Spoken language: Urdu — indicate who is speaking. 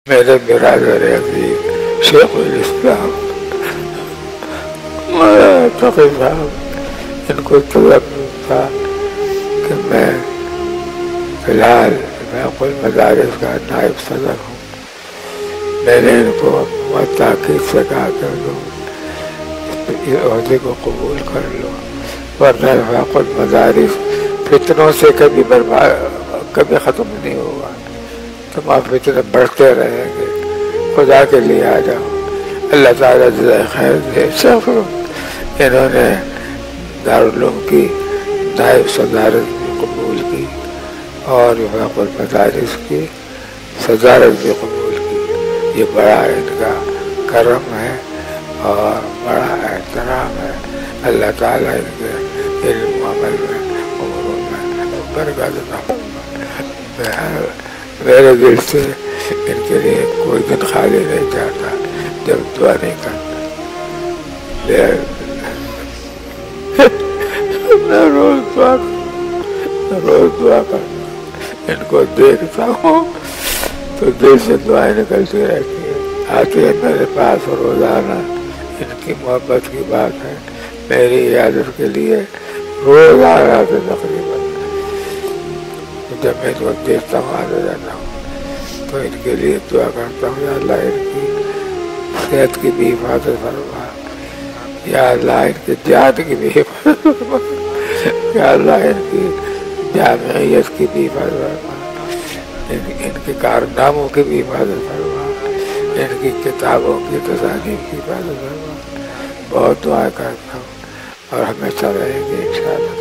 Speaker 1: میرے برادر عزیز شیخ الاسلام مولانا تقی صاحب، ان کو تذکر تھا کہ میں فی الحال میں مدارس کا نائب صدر ہوں. میں نے ان کو بہت تاکید سے کہا کہ اس عہدے کو قبول کر لو، ورنہ فاق المدارس فتنوں سے کبھی ختم نہیں ہوگا، تمام فتنے بڑھتے رہیں گے. خدا کے لیے آ جاؤ. اللہ تعالیٰ جزائے خیر دے. انہوں نے دارالعلوم کی نائب صدارت بھی قبول کی اور وفاق المدارس کی صدارت بھی قبول کی. یہ بڑا ان کا کرم ہے اور بڑا احترام ہے. اللہ تعالیٰ ان کے علم و عمل میں عمروں میں برکت عطا فرمائے. میرے دل سے ان کے لیے کوئی دن خالی نہیں جاتا جب دعا نہیں کرتا. میں روز دعا کرتا، ان کو دیکھتا ہوں تو دل سے دعائیں نکلتی رہتی ہیں، آتی ہے میرے پاس روزانہ. ان کی محبت کی بات ہے. میری عیادت کے لیے روز آ رہا تھا تقریباً. جب میں ان کو دیکھتا ہوں آتا جاتا ہوں تو ان کے لیے دعا کرتا ہوں، یا اللہ ان کی صحت کی بھی حفاظت فرما، یا اللہ ان کی جان کی بھی حفاظت فرما، یا اللہ ان کی جامعیت کی بھی حفاظت فرما، ان کے کارناموں کی بھی حفاظت فرما، ان کی کتابوں کی تصانیف کی حفاظت فرما. بہت دعا کرتا ہوں اور ہمیشہ رہیں گے انشاءاللہ.